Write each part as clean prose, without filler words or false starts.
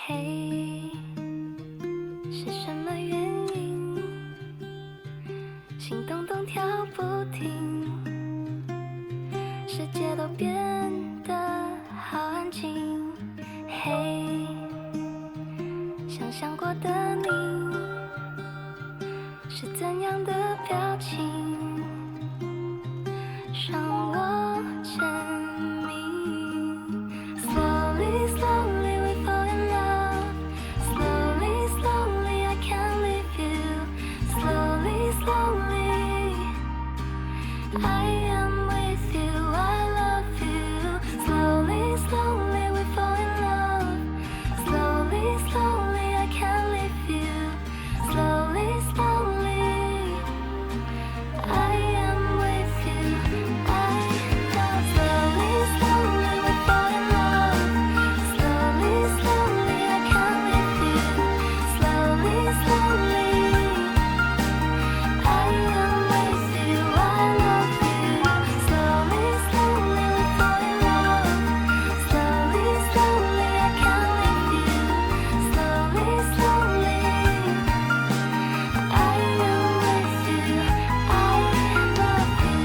嘿，是什么原因？心咚咚跳不停，世界都变得好安静。嘿，想象过的你是怎样的表情？让我沉迷。Slowly, slowly we fall in love. Slowly, slowly I can't leave you. Slowly, slowly I am with you. I love you. Slowly, slowly we fall in love. Slowly, slowly I can't leave you. Slowly, slowly I am with you. I love. Slowly, slowly we fall in love. Slowly, slowly I can't leave you. Slowly, slowly I am with you. I love you. Slowly, slowly we fall in love. Slowly, slowly I can't leave you. Slowly, slowly I am with you. I love you.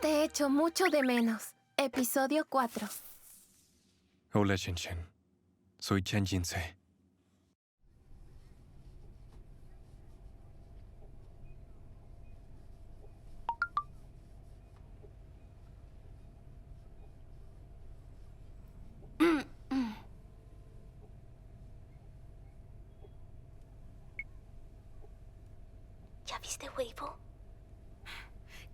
Te echo mucho de menos. Episodio 4. Hola, Shen Shen. Soy Chen Jinsei. ¿Ya viste Weibo?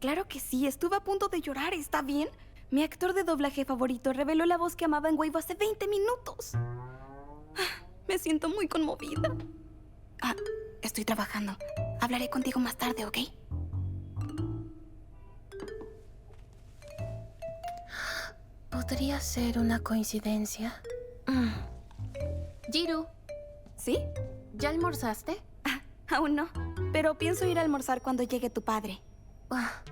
Claro que sí, estuve a punto de llorar, ¿está bien? Mi actor de doblaje favorito reveló la voz que amaba en Weibo hace 20 minutos. Me siento muy conmovida. Estoy trabajando. Hablaré contigo más tarde, ¿ok? ¿Podría ser una coincidencia? Jiru, ¿Sí? ¿ya almorzaste? Aún no, pero pienso ir a almorzar cuando llegue tu padre. Ah,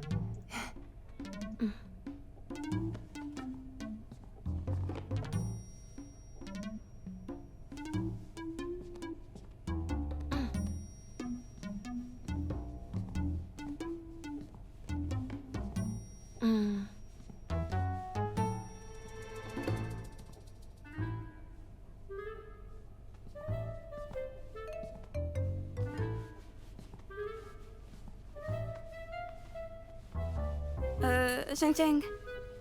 Sheng Sheng,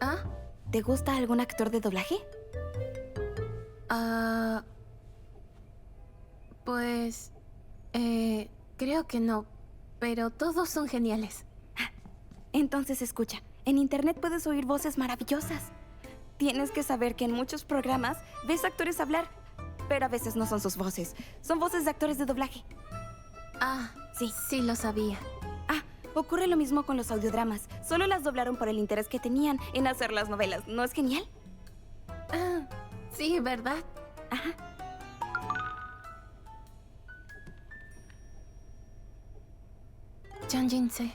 ¿Ah? ¿te gusta algún actor de doblaje? Pues... creo que no, pero todos son geniales. Entonces escucha, en internet puedes oír voces maravillosas. Tienes que saber que en muchos programas ves actores hablar, pero a veces no son sus voces, son voces de actores de doblaje. Sí, sí lo sabía. Ocurre lo mismo con los audiodramas. Solo las doblaron por el interés que tenían en hacer las novelas. ¿No es genial? Sí, ¿verdad? Chan Jinsei.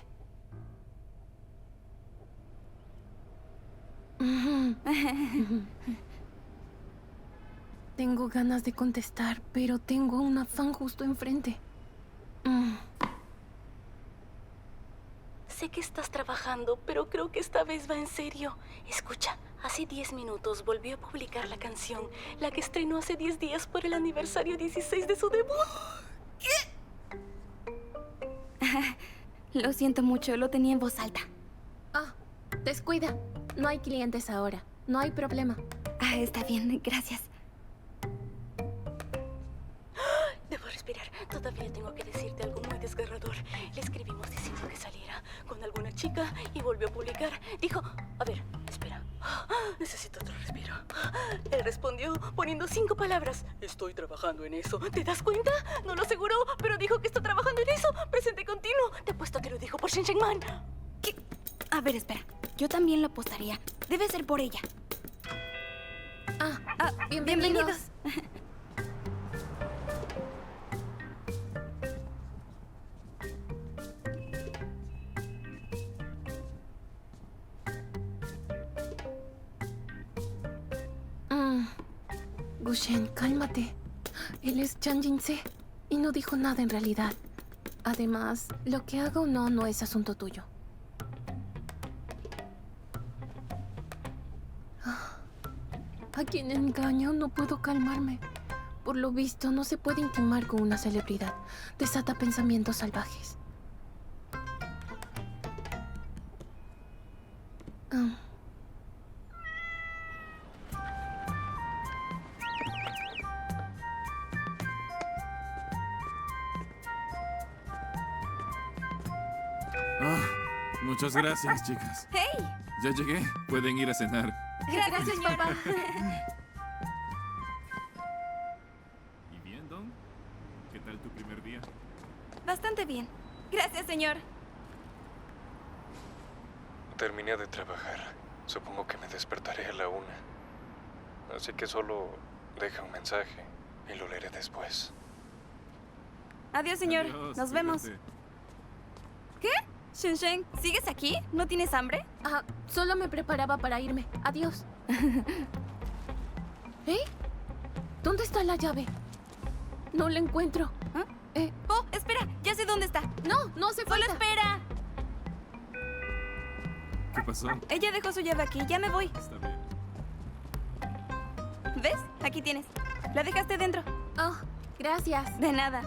Tengo ganas de contestar, pero tengo una fan justo enfrente. Sé que estás trabajando, pero creo que esta vez va en serio. Escucha, hace 10 minutos volvió a publicar la canción, la que estrenó hace 10 días por el aniversario 16 de su debut. Lo siento mucho, lo tenía en voz alta. Descuida. No hay clientes ahora. No hay problema. Está bien, gracias. Debo respirar. Todavía tengo que decirte algo muy desgarrador. Le escribimos diciendo que saliera con alguna chica y volvió a publicar. Dijo, a ver, espera. Necesito otro respiro. Él respondió poniendo 5 palabras. Estoy trabajando en eso. ¿Te das cuenta? No lo aseguró, pero dijo que está trabajando en eso. Presente continuo. Te apuesto que lo dijo por Shen Shen Man. ¿Qué? A ver, espera. Yo también lo apostaría. Debe ser por ella. Bienvenidos. Gushen, cálmate. Él es Chan Jin-se y no dijo nada en realidad. Además, lo que haga o no es asunto tuyo. ¿A quién engaño? No puedo calmarme. Por lo visto, no se puede intimar con una celebridad. Desata pensamientos salvajes. Muchas gracias, chicas. ¡Hey! Ya llegué. Pueden ir a cenar. Gracias, papá. ¿Y bien, Don? ¿Qué tal tu primer día? Bastante bien. Gracias, señor. Terminé de trabajar. Supongo que me despertaré a la 1. Así que solo deja un mensaje y lo leeré después. Adiós, señor. Adiós, Nos vemos. cuídate. ¿Qué? Shenzhen, ¿sigues aquí? ¿No tienes hambre? Solo me preparaba para irme. Adiós. ¿Eh? ¿Dónde está la llave? No la encuentro. Oh, espera, ya sé dónde está. No hace Solo falta. espera. ¿Qué pasó? Ella dejó su llave aquí, ya me voy. Está bien. ¿Ves? Aquí tienes. La dejaste dentro. Oh, gracias. De nada.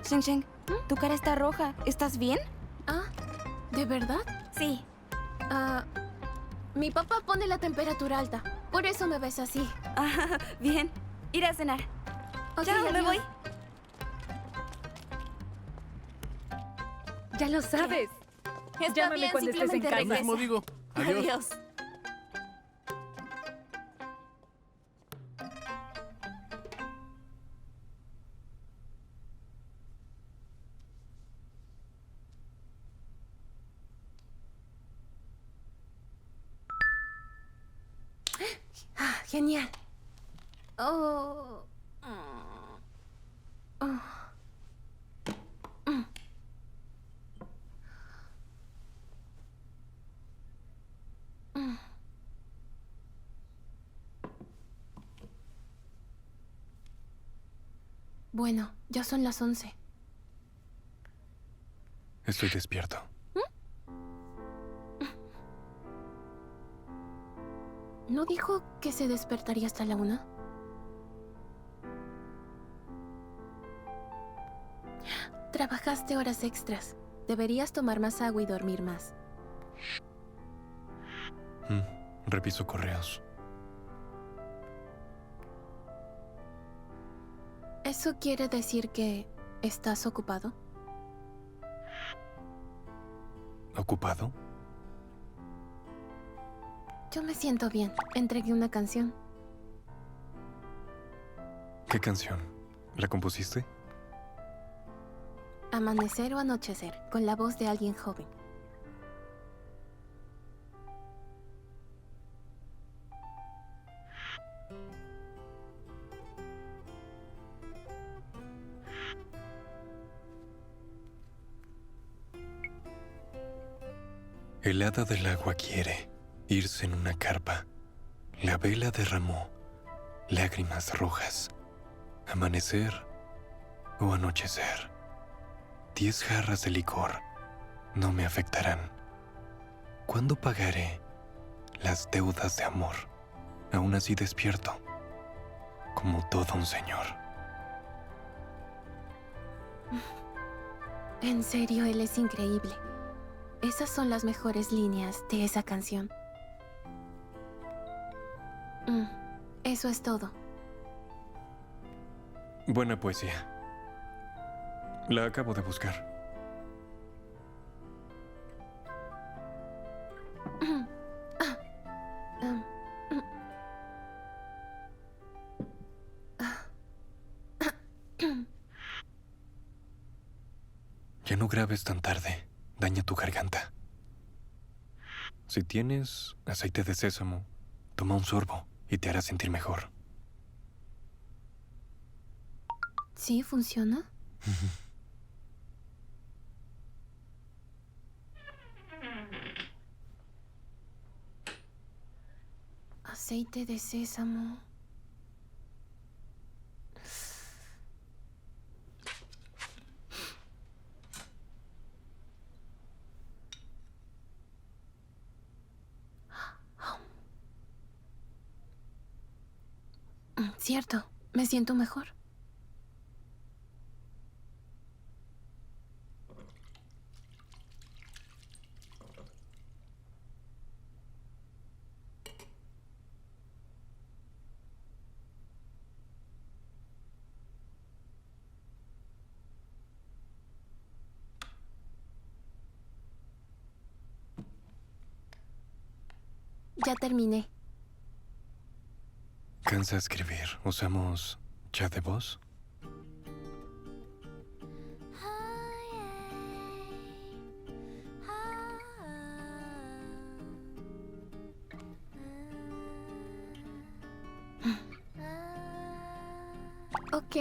Shenzhen, tu cara está roja. ¿Estás bien? ¿De verdad? Sí. Mi papá pone la temperatura alta. Por eso me ves así. Bien. Ir a cenar. Ok, Chao, me adiós. voy. Ya lo sabes. Está Llámame bien, cuando estés en simplemente casa. regresa. Mismo digo. Adiós. Adiós. Genial. Oh. Bueno, ya son las 11. Estoy despierto. ¿No dijo que se despertaría hasta la 1? Trabajaste horas extras. Deberías tomar más agua y dormir más. Reviso correos. ¿Eso quiere decir que estás ocupado? ¿Ocupado? Yo me siento bien. Entregué una canción. ¿Qué canción? ¿La compusiste? Amanecer o anochecer, con la voz de alguien joven. El hada del agua quiere irse en una carpa. La vela derramó lágrimas rojas. Amanecer o anochecer. 10 jarras de licor no me afectarán. ¿Cuándo pagaré las deudas de amor? Aún así despierto, como todo un señor. En serio, él es increíble. Esas son las mejores líneas de esa canción. Eso es todo. Buena poesía. La acabo de buscar. Ya no grabes tan tarde. Daña tu garganta. Si tienes aceite de sésamo, toma un sorbo y te hará sentir mejor. ¿Sí funciona? Aceite de sésamo. cierto, me siento mejor. Ya terminé. Cansa escribir. ¿Usamos chat de voz? Ok.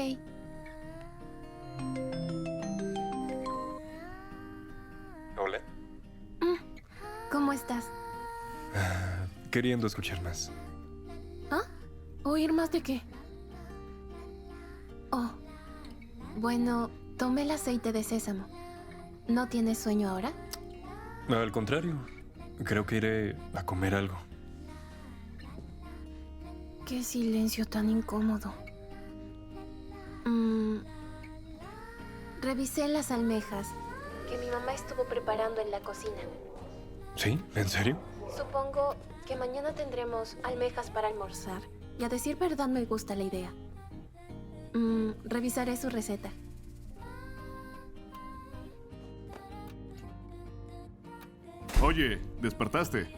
Hola. ¿Cómo estás? Queriendo escuchar más. ¿Ah? ¿Oír más de qué? Oh. Bueno, tomé el aceite de sésamo. ¿No tienes sueño ahora? Al contrario, creo que iré a comer algo. Qué silencio tan incómodo. Revisé las almejas que mi mamá estuvo preparando en la cocina. ¿Sí? ¿En serio? Supongo que mañana tendremos almejas para almorzar. Y a decir verdad me gusta la idea. Revisaré su receta. Oye, ¿despertaste?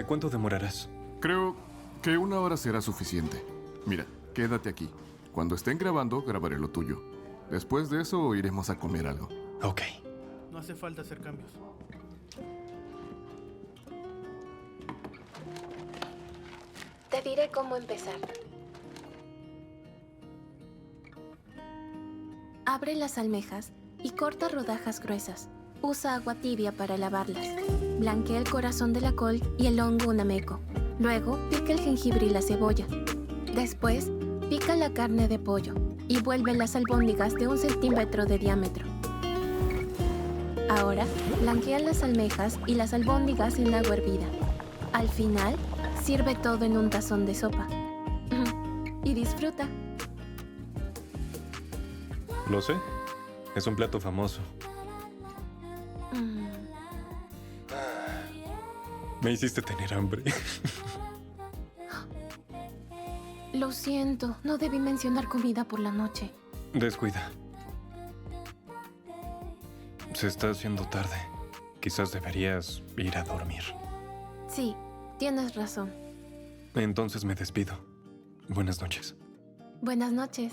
¿Cuánto demorarás? Creo que 1 hora será suficiente. Mira, quédate aquí. Cuando estén grabando, grabaré lo tuyo. Después de eso, iremos a comer algo. Ok. No hace falta hacer cambios. Te diré cómo empezar. Abre las almejas y corta rodajas gruesas. Usa agua tibia para lavarlas. Blanquea el corazón de la col y el hongo unameco. Luego, pica el jengibre y la cebolla. Después, pica la carne de pollo y vuelve las albóndigas de 1 centímetro de diámetro. Ahora, blanquea las almejas y las albóndigas en agua hervida. Al final, sirve todo en un tazón de sopa. Y disfruta. Lo sé. Es un plato famoso. Me hiciste tener hambre. Lo siento, no debí mencionar comida por la noche. Descuida. Se está haciendo tarde. Quizás deberías ir a dormir. Sí, tienes razón. Entonces me despido. Buenas noches. Buenas noches.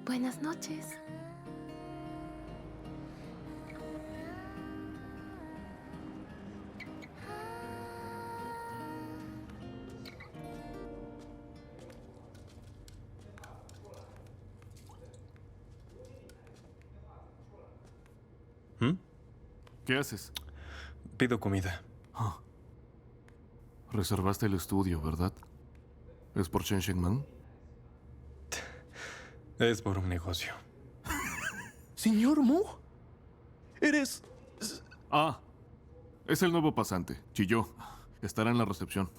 Buenas noches. ¿Qué haces? Pido comida. Reservaste el estudio, ¿verdad? ¿Es por Chen Shengman? Es por un negocio. Señor Mu, eres... Es el nuevo pasante, Chilló. Estará en la recepción.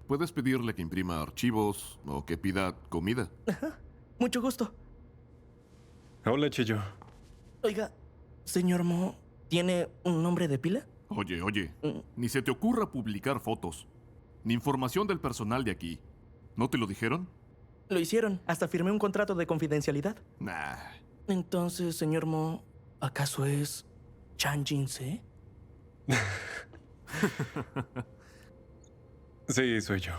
Puedes pedirle que imprima archivos o que pida comida. Mucho gusto. Hola, Chiyo. Oiga, señor Mu, ¿tiene un nombre de pila? Oye, ni se te ocurra publicar fotos, ni información del personal de aquí. ¿No te lo dijeron? Lo hicieron, hasta firmé un contrato de confidencialidad. Nah. Entonces, señor Mu, ¿acaso es Chan Jin-se? Sí, soy yo.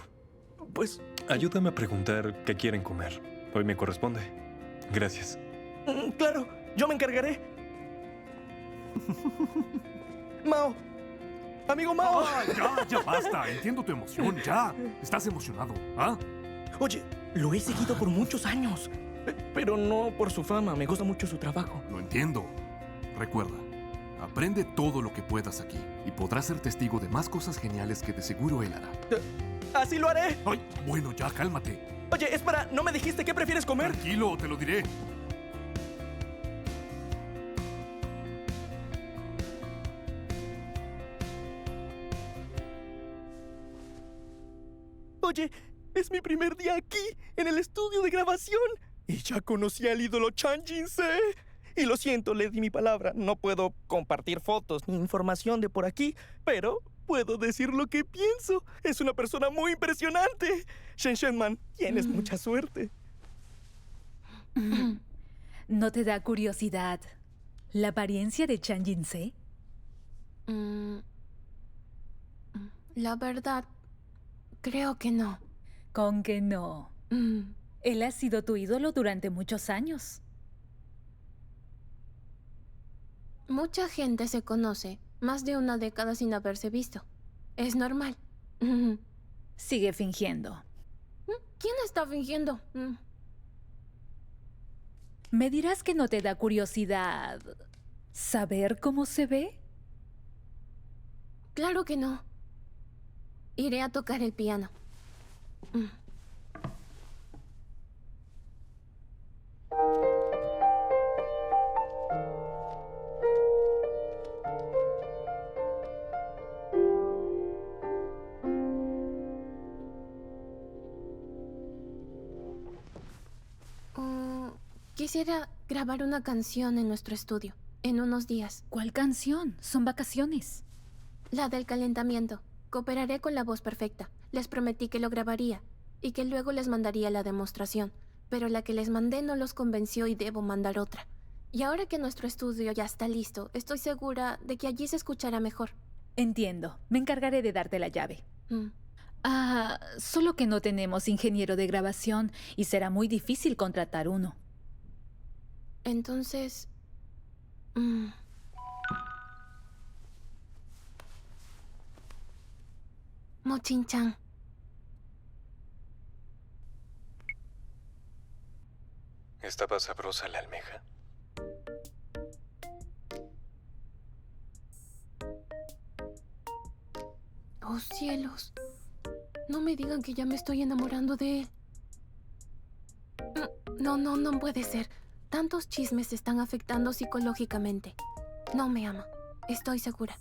Pues, Ayúdame a preguntar qué quieren comer. Hoy me corresponde. Gracias. claro, yo me encargaré. Mao, amigo Mao. Ya basta. Entiendo tu emoción, ya. Estás emocionado, ¿ah? Oye, lo he seguido por muchos años, pero no por su fama, me gusta mucho su trabajo. Lo entiendo. Recuerda, aprende todo lo que puedas aquí y podrás ser testigo de más cosas geniales que de seguro él hará. ¡Así lo haré! Ay, bueno, ya, cálmate. Oye, espera, ¿no me dijiste qué prefieres comer? Tranquilo, te lo diré. Oye, es mi primer día aquí, en el estudio de grabación. Y ya conocí al ídolo Chan Jin-se. Y lo siento, le di mi palabra. No puedo compartir fotos ni información de por aquí, pero puedo decir lo que pienso. Es una persona muy impresionante. Shen Shenman, tienes mucha suerte. ¿No te da curiosidad la apariencia de Chan Jin-se? La verdad, creo que no. Con que no. Mm, Él ha sido tu ídolo durante muchos años. Mucha gente se conoce más de una década sin haberse visto. Es normal. Mm, Sigue fingiendo. ¿Quién está fingiendo? ¿Me dirás que no te da curiosidad saber cómo se ve? Claro que no. Iré a tocar el piano. Quisiera grabar una canción en nuestro estudio, en unos días. ¿Cuál canción? Son vacaciones. La del calentamiento. Cooperaré con la voz perfecta. Les prometí que lo grabaría y que luego les mandaría la demostración, pero la que les mandé no los convenció y debo mandar otra. Y ahora que nuestro estudio ya está listo, estoy segura de que allí se escuchará mejor. Entiendo. Me encargaré de darte la llave. Mm. Solo que no tenemos ingeniero de grabación y será muy difícil contratar uno. Entonces... Mochin-chan. ¿Estaba sabrosa la almeja? Oh, cielos. No me digan que ya me estoy enamorando de él. No puede ser. Tantos chismes están afectando psicológicamente. No me ama. Estoy segura.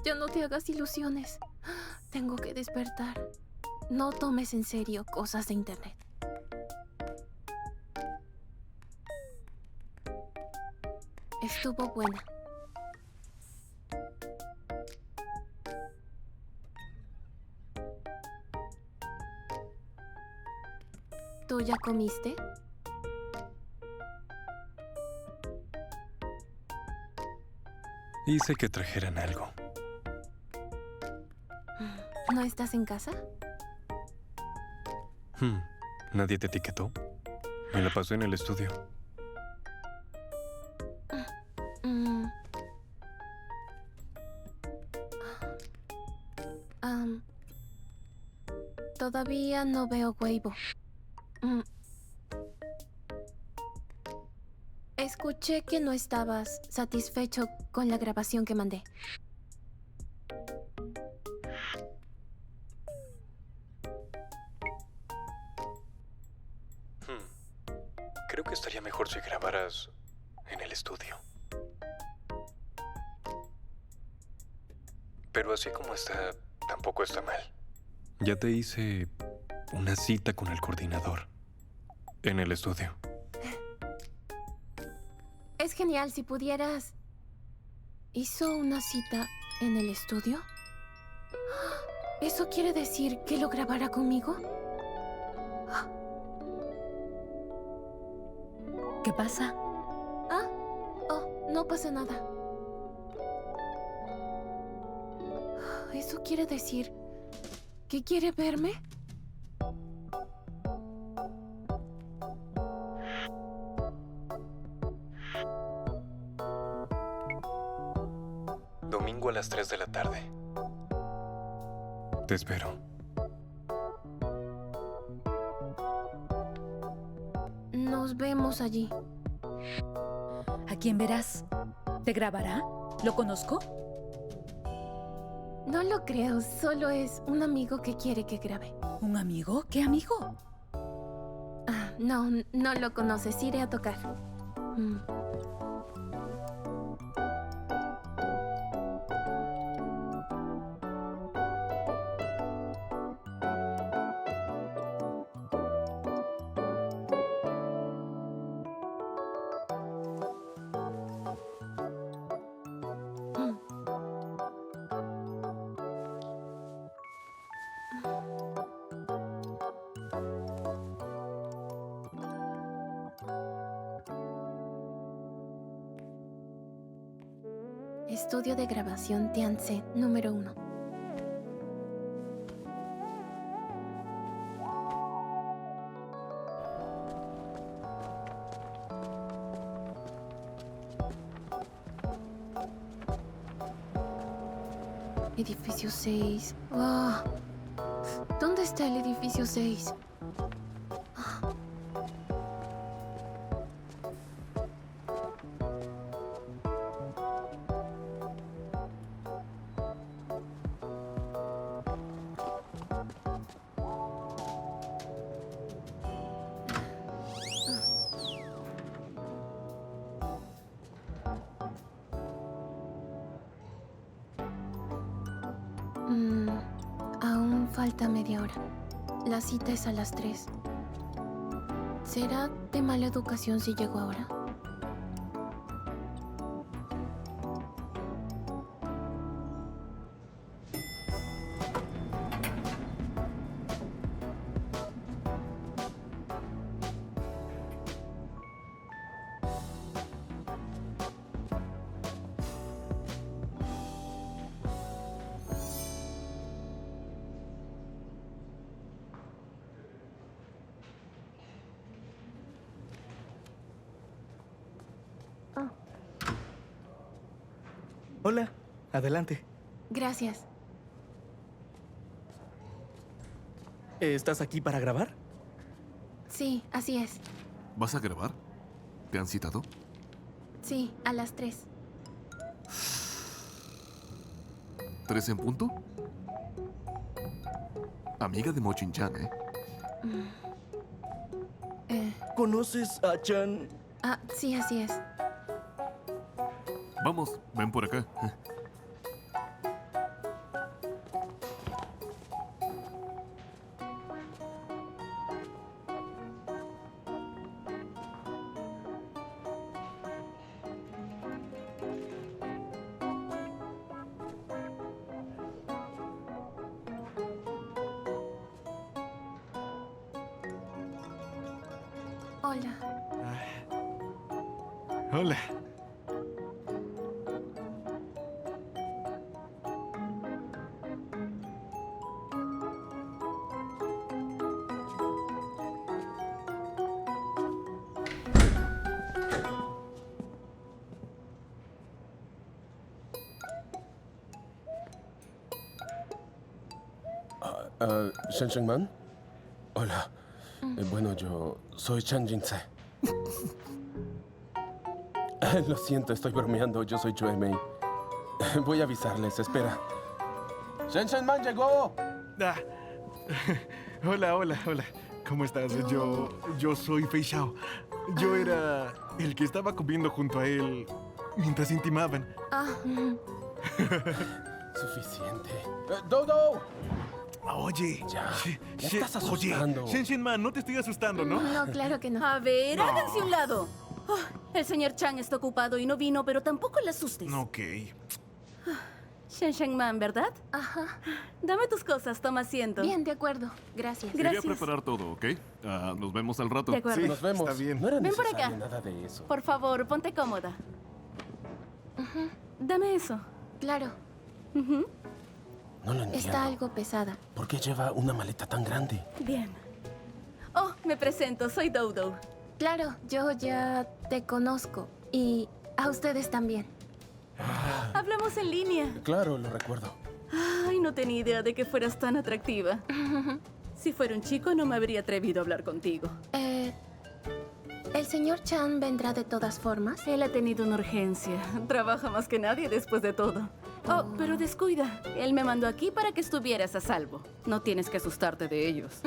Ya no te hagas ilusiones. Tengo que despertar. No tomes en serio cosas de internet. Estuvo buena. ¿Tú ya comiste? Hice que trajeran algo. ¿No estás en casa? ¿Nadie te etiquetó? Me la pasé en el estudio. Todavía no veo Weibo. Escuché que no estabas satisfecho con la grabación que mandé. Creo que estaría mejor si grabaras en el estudio. Pero así como está, tampoco está mal. Ya te hice una cita con el coordinador en el estudio. Es genial si pudieras... ¿Hizo una cita en el estudio? ¿Eso quiere decir que lo grabará conmigo? ¿Qué pasa? Oh, no pasa nada. ¿Eso quiere decir que quiere verme? Domingo a las 3 de la tarde. Te espero. Nos vemos allí. ¿A quién verás? ¿Te grabará? ¿Lo conozco? No lo creo, solo es un amigo que quiere que grabe. ¿Un amigo? ¿Qué amigo? No lo conoces, iré a tocar. Estudio de grabación Tianze, número 1. Edificio 6. ¡Ah! ¿Dónde está el edificio 6? Aún falta media hora. La cita es a las 3. ¿Será de mala educación si llego ahora? Hola, adelante. Gracias. ¿Estás aquí para grabar? Sí, así es. ¿Vas a grabar? ¿Te han citado? Sí, a las 3. ¿3 en punto? Amiga de Mochin-chan, ¿eh? ¿Conoces a Chan? Sí, así es. Vamos, ven por acá. Hola. Hola. Shen Man. Hola. Bueno, yo soy Chan Jin-se. Lo siento, estoy bromeando. Yo soy Chue Mei. Voy a avisarles, espera. Shen Man llegó. Ah. Hola, hola, hola. ¿Cómo estás? Yo soy Fei Xiao. Yo era el que estaba comiendo junto a él mientras intimaban. Suficiente. ¡Dodo! Oye, Ya, She- ya She- estás oye, asustando. Shen Man, no te estoy asustando, ¿no? No, claro que no. A ver, háganse a un lado. Oh, el señor Chang está ocupado y no vino, pero tampoco le asustes. Ok. Shen Man, ¿verdad? Ajá. Dame tus cosas, toma asiento. Bien, de acuerdo. Gracias. Quería Gracias. preparar todo, ¿ok? Nos vemos al rato. De acuerdo. Sí. Nos vemos. Está bien. No era Ven por necesario acá. nada de eso. Por favor, ponte cómoda. Dame eso. Claro, Ujú. No lo entiendo. está algo pesada. ¿Por qué lleva una maleta tan grande? Bien. Oh, me presento, soy Dodo. Claro, yo ya te conozco. Y a ustedes también. Hablamos en línea. Claro, lo recuerdo. Ay, no tenía idea de que fueras tan atractiva. Si fuera un chico, no me habría atrevido a hablar contigo. ¿El señor Chan vendrá de todas formas? Él ha tenido una urgencia. Trabaja más que nadie después de todo. Oh, pero descuida. Él me mandó aquí para que estuvieras a salvo. No tienes que asustarte de ellos.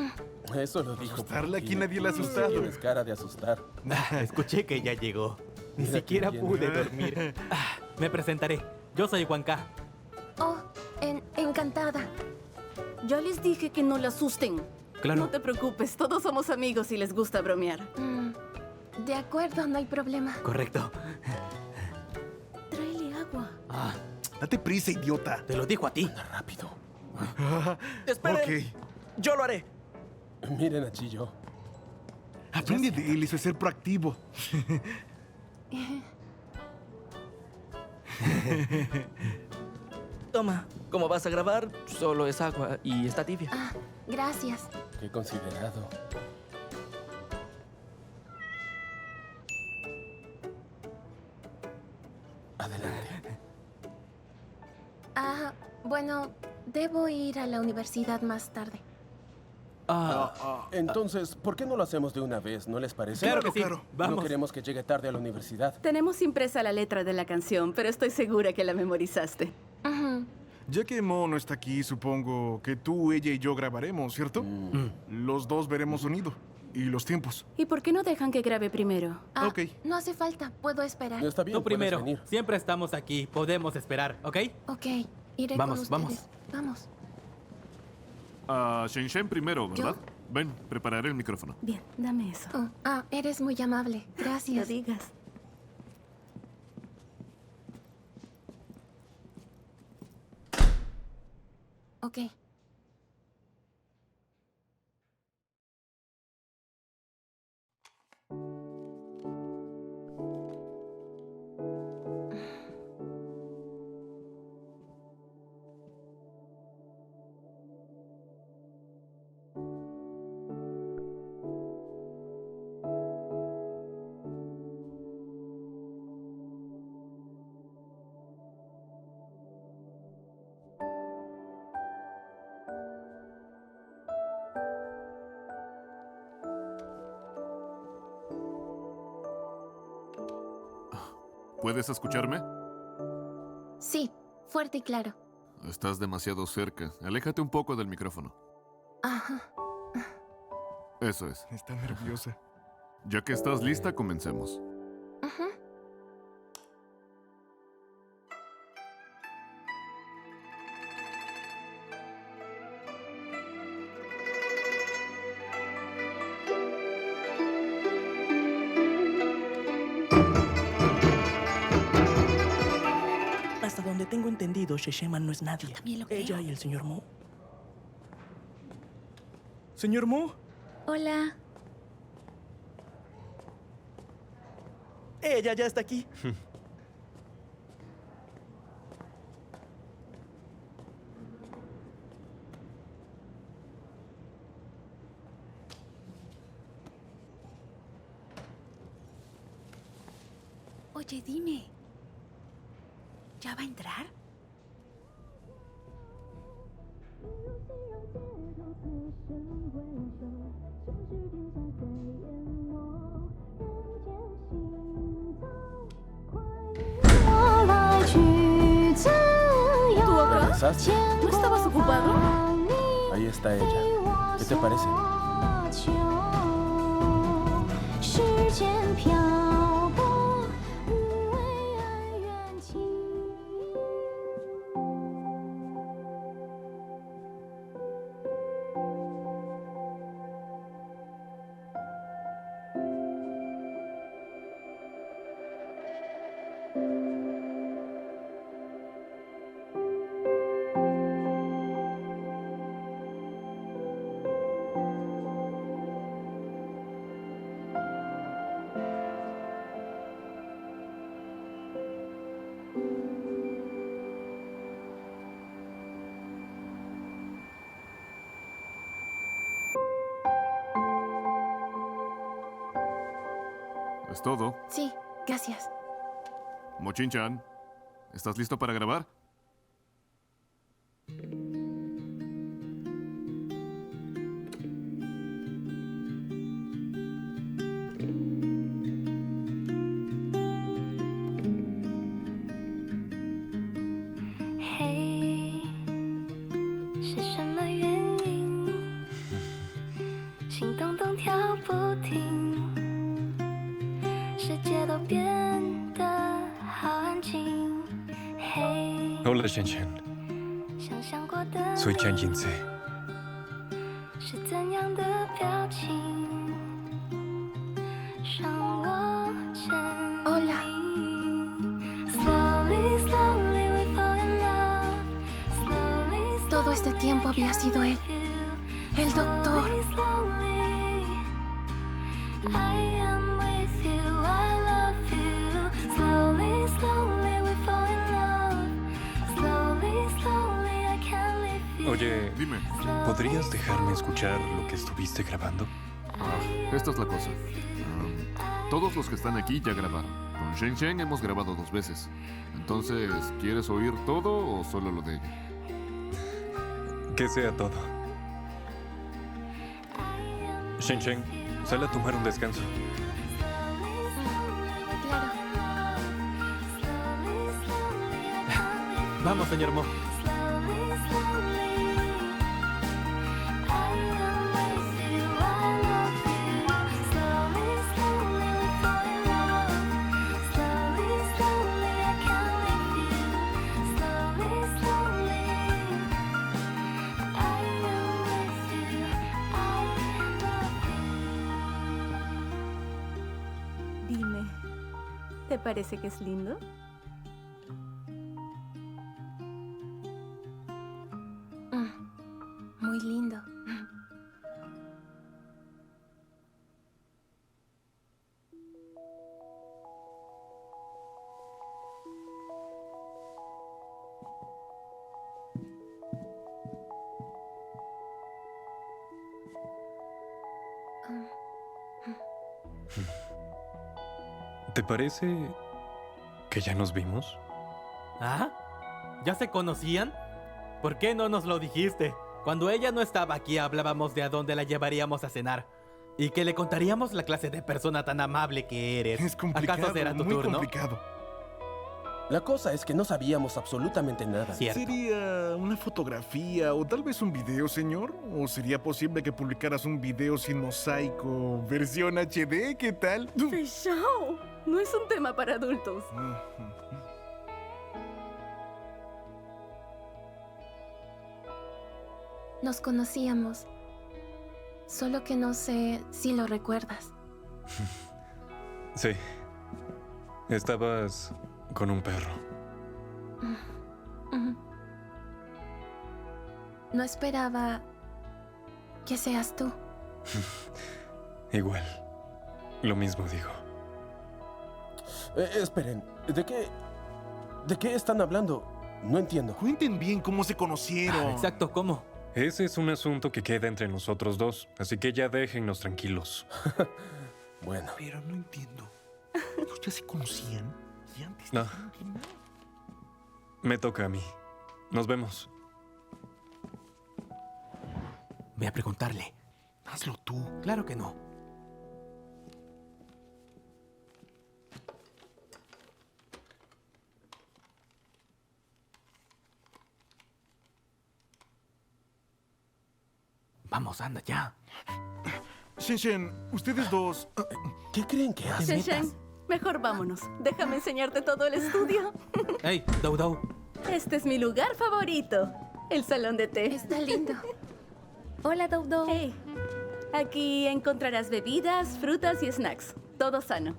Eso lo dijo. Asustarla, porque aquí nadie la ha asustado. Tienes cara de asustar. Escuché que ya llegó. Ni Mira siquiera quién pude viene. dormir. Me presentaré. Yo soy Juan K. Oh, encantada. Yo les dije que no la asusten. Claro. No te preocupes, todos somos amigos y les gusta bromear. De acuerdo, no hay problema. Correcto. Tráele agua. Date prisa, idiota. Te lo dijo a ti. Rápido. ¡Esperen! Ok. Yo lo haré. Miren a Chillo. Aprende de él, eso es ser proactivo. Toma, como vas a grabar, solo es agua y está tibia. Ah, gracias. Qué considerado. Adelante. Ah, bueno, debo ir a la universidad más tarde. Entonces, ¿por qué no lo hacemos de una vez? ¿No les parece? Claro que sí. claro. Vamos. No queremos que llegue tarde a la universidad. Tenemos impresa la letra de la canción, pero estoy segura que la memorizaste. Ujú. Ya que Mo no está aquí, supongo que tú, ella y yo grabaremos, ¿cierto? Los dos veremos sonido y los tiempos. ¿Y por qué no dejan que grabe primero? Ah, Ok. no hace falta, puedo esperar. Está bien, Tú primero. puedes venir. Siempre estamos aquí. Podemos esperar, ¿ok? Ok, iré Vamos, con vamos. ustedes. Vamos. Shen Shen primero, ¿verdad? Ven, prepararé el micrófono. Bien, dame eso. Oh, eres muy amable. No Gracias. digas. Ok. ¿Puedes escucharme? Sí, fuerte y claro. Estás demasiado cerca. Aléjate un poco del micrófono. Ajá. Eso es. Está nerviosa. Ya que estás lista, comencemos. Ajá. Hasta donde tengo entendido, Shesheman no es nadie. también lo creo. Ella y el señor Mo. Señor Mo, Hola. ella ya está aquí. Oye, dime. ¿Ya va a entrar? ¿Tú ¿Avanzaste? ¿No estabas ocupado? Ahí está ella. ¿Qué te parece? 时间漂泊，无谓恩怨情。 Es todo. Sí, gracias. Mochin-chan, ¿estás listo para grabar?嘿，是什么原因？心咚咚跳不停，世界都变得好安静。嘿， Hola, Shen Shen. 想象过的 Soy Chan Jinse. 是怎样的表情，让我沉 Hola. 迷。Slowly, slowly we fall in love. Slowly, Todo este tiempo había sido él. El doctor. slowly, slowly. I am with you, I love you. Slowly, slowly we fall in love. Oye, Dime. ¿podrías dejarme escuchar lo que estuviste grabando? Esta es la cosa. Todos los que están aquí ya grabaron. Con Shen Shen hemos grabado 2 veces. Entonces, ¿quieres oír todo o solo lo de ella? Que sea todo. Shen Shen, sal a tomar un descanso. Claro. Vamos, señor Mo. Slowly, slowly, I am with you, I love you. Slowly, slowly, we fall in love. Slowly, slowly, I can't leave you. Slowly, slowly, I am with you, I love you. Dime, ¿te parece que es lindo? Muy lindo. ¿Te parece que ya nos vimos? ¿Ah? ¿Ya se conocían? ¿Por qué no nos lo dijiste? Cuando ella no estaba aquí hablábamos de a dónde la llevaríamos a cenar. Y que le contaríamos la clase de persona tan amable que eres. Es complicado, ¿Acaso será tu muy turno? complicado. La cosa es que no sabíamos absolutamente nada. Cierto. ¿Sería una fotografía o tal vez un video, señor? ¿O sería posible que publicaras un video sin mosaico, versión HD? ¿Qué tal? ¡Fishao! No es un tema para adultos. Nos conocíamos. Solo que no sé si lo recuerdas. Sí. Estabas con un perro. Ujú. No esperaba que seas tú. Igual. Lo mismo digo. Esperen, ¿de qué están hablando? No entiendo. Cuenten bien cómo se conocieron. Exacto, ¿cómo? Ese es un asunto que queda entre nosotros dos, así que ya déjennos tranquilos. Bueno, Pero no entiendo. ¿Ellos ya se conocían? ¿Y antes No. dijeron que no? Me toca a mí. Nos vemos. Ve a preguntarle. Hazlo tú. Claro que no. Vamos, anda ya. Shen Shen, ustedes dos... ¿qué creen que hacen? Shen Shen, mejor vámonos. Déjame enseñarte todo el estudio. ¡Hey, Dou Dou! Este es mi lugar favorito. El salón de té. Está lindo. Hola, Dodo. Hey. Aquí encontrarás bebidas, frutas y snacks. Todo sano.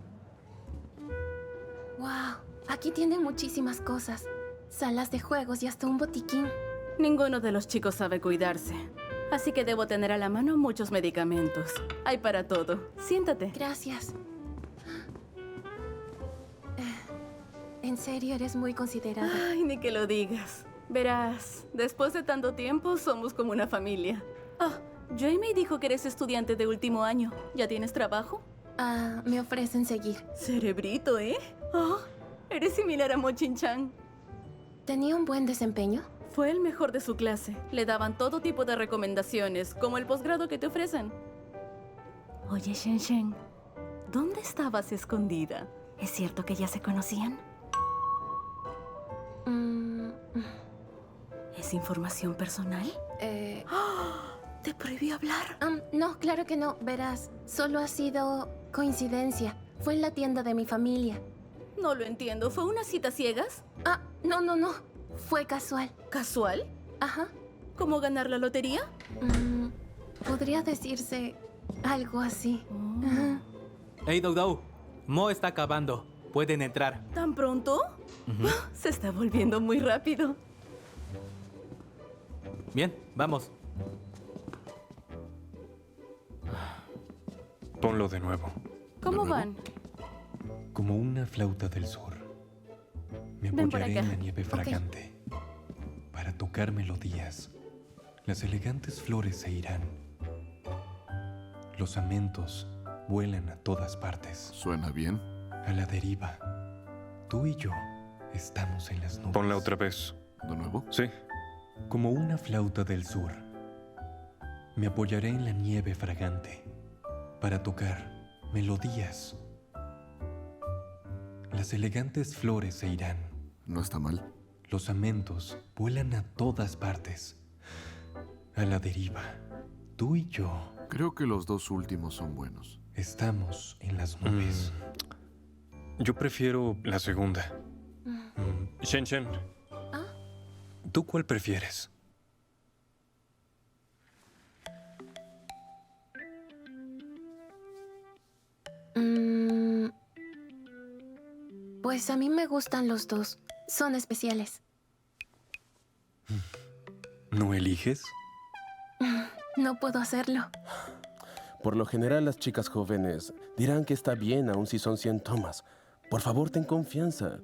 Wow. Aquí tienen muchísimas cosas. Salas de juegos y hasta un botiquín. Ninguno de los chicos sabe cuidarse. Así que debo tener a la mano muchos medicamentos. Hay para todo. Siéntate. Gracias. En serio, eres muy considerada. Ay, ni que lo digas. Verás, después de tanto tiempo, somos como una familia. Ah, Jamie dijo que eres estudiante de último año. ¿Ya tienes trabajo? Me ofrecen seguir. Cerebrito, ¿eh? Oh, eres similar a Mo-Chin-Chan. ¿Tenía un buen desempeño? Fue el mejor de su clase. Le daban todo tipo de recomendaciones, como el posgrado que te ofrecen. Oye, Shen Shen, ¿dónde estabas escondida? ¿Es cierto que ya se conocían? ¿Es información personal? ¿Te prohibió hablar? No, claro que no. Verás, solo ha sido coincidencia. Fue en la tienda de mi familia. No lo entiendo. ¿Fue una cita ciegas? No. Fue casual. ¿Casual? Ajá. ¿Cómo ganar la lotería? Podría decirse algo así. Ajá. ¡Hey, Dou Dou! Mo está acabando. Pueden entrar. ¿Tan pronto? Se está volviendo muy rápido. Bien, vamos. Ponlo de nuevo. ¿Cómo van? Como una flauta del sur. Me Ven por apoyaré acá. en la nieve fragante para tocar melodías Las elegantes flores se irán. Los amentos vuelan a todas partes. ¿Suena bien? A la deriva. Tú y yo estamos en las nubes. Ponla otra vez. ¿De nuevo? Sí. Como una flauta del sur, me apoyaré en la nieve fragante para tocar melodías. Las elegantes flores se irán. No está mal. Los amentos vuelan a todas partes. A la deriva. Tú y yo Creo que los dos últimos son buenos. estamos en las nubes. Yo prefiero la segunda. Shen Shen. ¿Ah? ¿Tú cuál prefieres? Mm, pues a mí me gustan los dos. Son especiales. ¿No eliges? No puedo hacerlo. Por lo general, las chicas jóvenes dirán que está bien aun si son 100 tomas. Por favor, ten confianza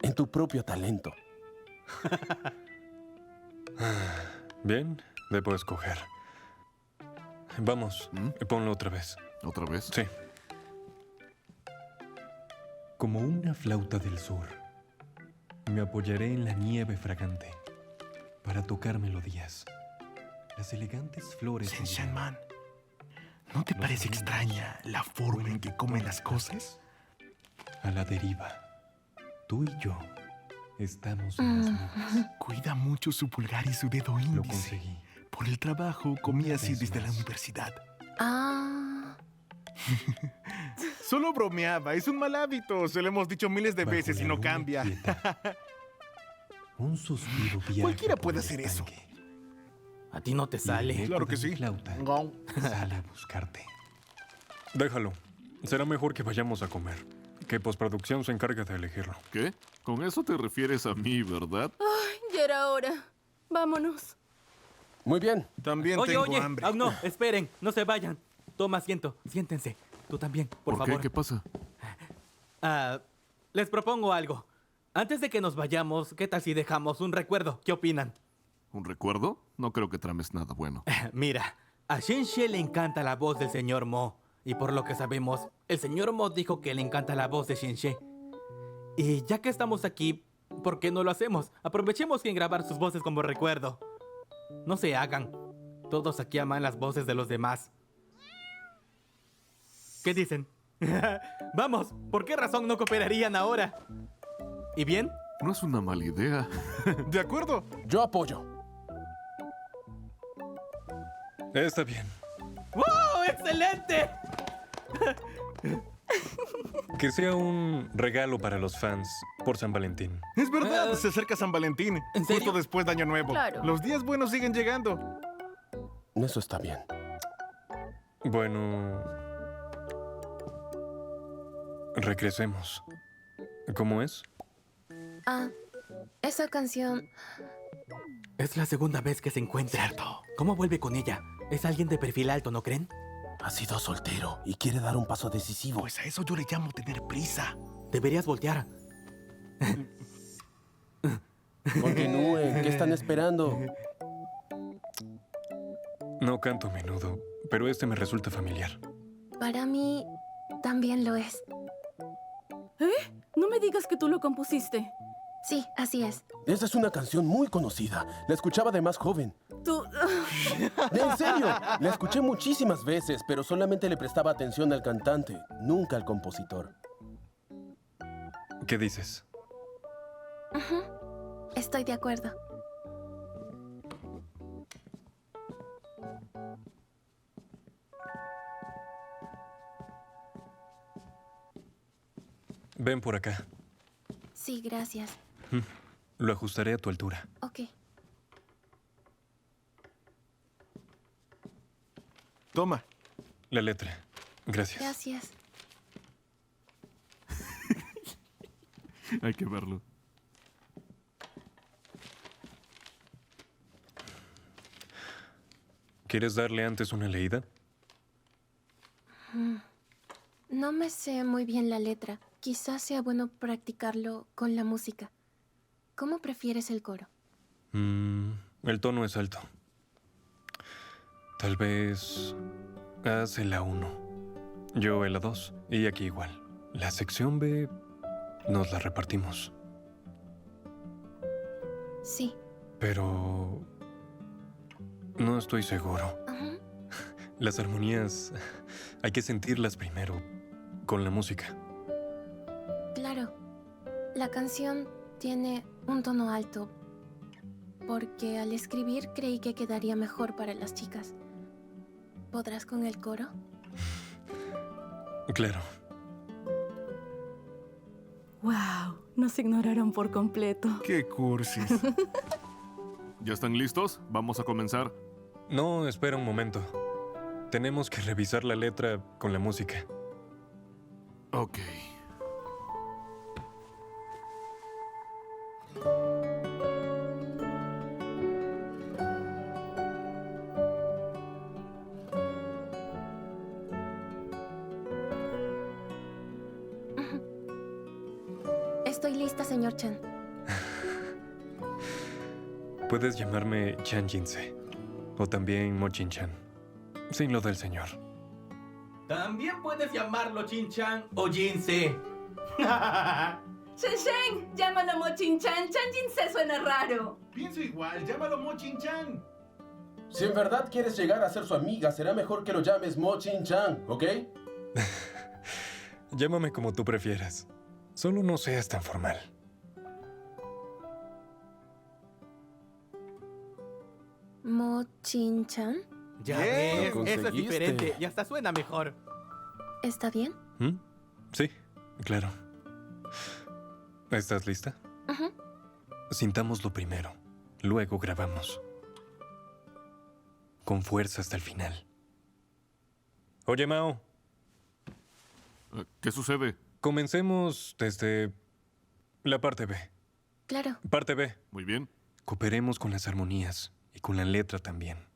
en tu propio talento. Bien, debo escoger. Vamos, ponlo otra vez. ¿Otra vez? Sí. Como una flauta del sur, me apoyaré en la nieve fragante para tocar melodías. Las elegantes flores... Shen Man, ¿no te parece extraña la forma en que comen las cosas? A la deriva. Tú y yo estamos en las nubes. Cuida mucho su pulgar y su dedo Lo índice. conseguí. Por el trabajo comí así vez desde la más. universidad. Ah, Solo bromeaba, es un mal hábito. Se lo hemos dicho miles de Bajo veces y la no luna cambia. quieta, un suspiro viaja Cualquiera por puede el hacer eso. estanque, A ti no te y el sale. eco Claro de que mi sí. flauta sale a buscarte. Déjalo. Será mejor que vayamos a comer. Que postproducción se encargue de elegirlo. ¿Qué? Con eso te refieres a mí, ¿verdad? Ya era hora. Vámonos. Muy bien. También Oye, tengo oye, hambre. aún no, esperen, no se vayan. Toma asiento, siéntense. Tú también, por qué? favor. ¿Qué pasa? Les propongo algo. Antes de que nos vayamos, ¿qué tal si dejamos un recuerdo? ¿Qué opinan? ¿Un recuerdo? No creo que trames nada bueno. Mira, a Shen-She le encanta la voz del señor Mo. Y por lo que sabemos, el señor Mo dijo que le encanta la voz de Shen-She. Y ya que estamos aquí, ¿por qué no lo hacemos? Aprovechemos en grabar sus voces como recuerdo. No se hagan. Todos aquí aman las voces de los demás. ¿Qué dicen? Vamos, ¿por qué razón no cooperarían ahora? ¿Y bien? No es una mala idea. De acuerdo. Yo apoyo. Está bien. ¡Wow! ¡Excelente! Que sea un regalo para los fans por San Valentín. Es verdad, se acerca San Valentín. ¿En serio? Justo después de Año Nuevo. Claro. Los días buenos siguen llegando. Eso está bien. Bueno... Regresemos. ¿Cómo es? ah, esa canción... Es la segunda vez que se encuentran. ¿Cómo vuelve con ella? Es alguien de perfil alto, ¿no creen? Ha sido soltero y quiere dar un paso decisivo. Pues a eso yo le llamo tener prisa. Deberías voltear. Continúen. ¿Qué están esperando? No canto a menudo, pero este me resulta familiar. Para mí también lo es. No me digas que tú lo compusiste. Sí, así es. Esa es una canción muy conocida. La escuchaba de más joven. Tú... En serio, la escuché muchísimas veces, pero solamente le prestaba atención al cantante, nunca al compositor. ¿Qué dices? Estoy de acuerdo. Ven por acá. Sí, gracias. Lo ajustaré a tu altura. Ok. Toma. La letra. Gracias. Gracias. Hay que verlo. ¿Quieres darle antes una leída? No me sé muy bien la letra. Quizás sea bueno practicarlo con la música. ¿Cómo prefieres el coro? el tono es alto. Tal vez hace la 1, yo en la 2 y aquí igual. La sección B nos la repartimos. Sí. Pero no estoy seguro. Ajá. Las armonías hay que sentirlas primero con la música. Claro. La canción tiene un tono alto porque al escribir creí que quedaría mejor para las chicas. ¿Podrás con el coro? Claro. ¡Wow! Nos ignoraron por completo. ¡Qué cursis! ¿Ya están listos? Vamos a comenzar. No, espera un momento. Tenemos que revisar la letra con la música. Ok. Estoy lista, señor Chan. Puedes llamarme Chan Jinse o también Mo Chin Chan, sin lo del señor. También puedes llamarlo Chin-chan o Jinse. Shen, llámalo Mo-chin-chan. Chan-jin-se suena raro. Pienso igual, llámalo Mo-chin-chan. Si en verdad quieres llegar a ser su amiga, será mejor que lo llames Mo Chin Chan, ¿ok? Llámame como tú prefieras. Solo no seas tan formal. Mo Chin Chan. Ya Bien, ves, lo eso es conseguiste. diferente y hasta suena mejor. ¿Está bien? ¿Mm? Sí, claro. ¿Estás lista? Ajá. Sintámoslo primero, luego grabamos. Con fuerza hasta el final. Oye, Mao, ¿Qué sucede? comencemos desde la parte B. Claro. Parte B. Muy bien. Cooperemos con las armonías y con la letra también.